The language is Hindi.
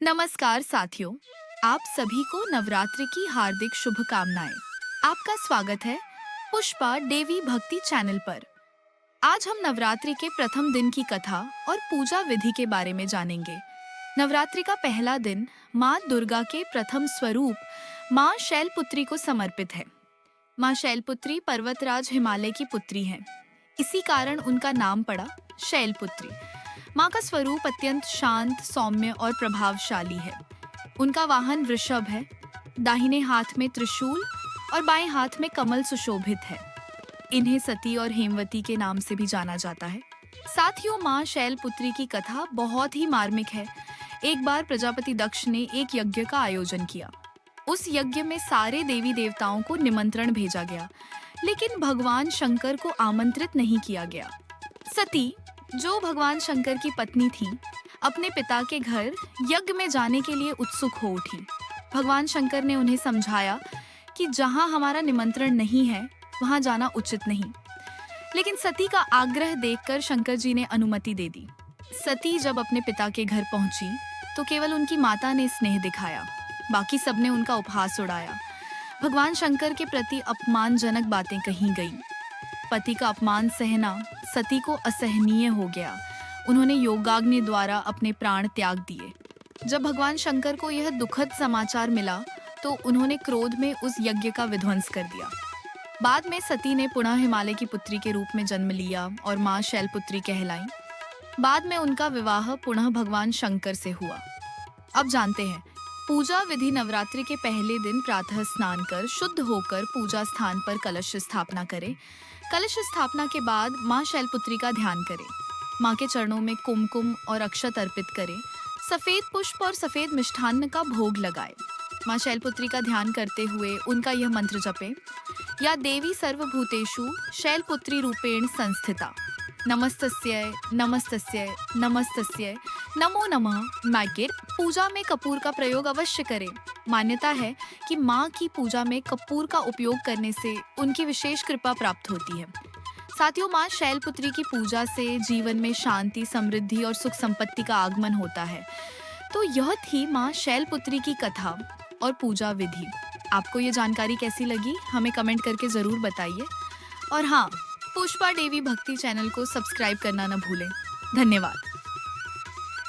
नमस्कार साथियों, आप सभी को नवरात्रि की हार्दिक शुभकामनाएं। आपका स्वागत है पुष्पा देवी भक्ति चैनल पर। आज हम नवरात्रि के प्रथम दिन की कथा और पूजा विधि के बारे में जानेंगे। नवरात्रि का पहला दिन माँ दुर्गा के प्रथम स्वरूप माँ शैलपुत्री को समर्पित है। माँ शैलपुत्री पर्वतराज हिमालय की पुत्री हैं। इसी कारण उनका नाम पड़ा शैलपुत्री। माँ का स्वरूप अत्यंत शांत, सौम्य और प्रभावशाली है। उनका वाहन वृषभ है। दाहिने हाथ में त्रिशूल और बाएं हाथ में कमल सुशोभित है। इन्हें सती और हेमवती के नाम से भी जाना जाता है। साथियों, माँ शैलपुत्री की कथा बहुत ही मार्मिक है। एक बार प्रजापति दक्ष ने एक यज्ञ का आयोजन किया। उस यज्ञ में सारे देवी देवताओं को निमंत्रण भेजा गया, लेकिन भगवान शंकर को आमंत्रित नहीं किया गया। सती, जो भगवान शंकर की पत्नी थी, अपने पिता के घर यज्ञ में जाने के लिए उत्सुक हो उठी। भगवान शंकर ने उन्हें समझाया कि जहां हमारा निमंत्रण नहीं है, वहां जाना उचित नहीं। लेकिन सती का आग्रह देखकर शंकर जी ने अनुमति दे दी। सती जब अपने पिता के घर पहुंची, तो केवल उनकी माता ने स्नेह दिखाया। बाकी सबने उनका उपहास उड़ाया। भगवान शंकर के प्रति अपमानजनक बातें कही गईं। पति का अपमान सहना सती को असहनीय हो गया। उन्होंने योगाग्नि द्वारा अपने प्राण त्याग दिए। जब भगवान शंकर को यह दुखद समाचार मिला, तो उन्होंने क्रोध में उस यज्ञ का विध्वंस कर दिया। बाद में सती ने पुनः हिमालय की पुत्री के रूप में जन्म लिया और माँ शैलपुत्री कहलाई। बाद में उनका विवाह पुनः भगवान शंकर से हुआ। अब जानते हैं पूजा विधि। नवरात्रि के पहले दिन प्रातः स्नान कर शुद्ध होकर पूजा स्थान पर कलश स्थापना करें। कलश स्थापना के बाद माँ शैलपुत्री का ध्यान करें। माँ के चरणों में कुमकुम और अक्षत अर्पित करें। सफेद पुष्प और सफेद मिष्ठान्न का भोग लगाएं। माँ शैलपुत्री का ध्यान करते हुए उनका यह मंत्र जपें। या देवी सर्वभूतेषु शैलपुत्री रूपेण संस्थिता, नमस्तस्यै नमस्तस्यै नमस्तस्यै नमो नमः। मैकेट पूजा में कपूर का प्रयोग अवश्य करें। मान्यता है कि माँ की पूजा में कपूर का उपयोग करने से उनकी विशेष कृपा प्राप्त होती है। साथियों, माँ शैलपुत्री की पूजा से जीवन में शांति, समृद्धि और सुख संपत्ति का आगमन होता है। तो यह थी माँ शैलपुत्री की कथा और पूजा विधि। आपको ये जानकारी कैसी लगी, हमें कमेंट करके ज़रूर बताइए। और हाँ, पुष्पा देवी भक्ति चैनल को सब्सक्राइब करना न भूलें। धन्यवाद।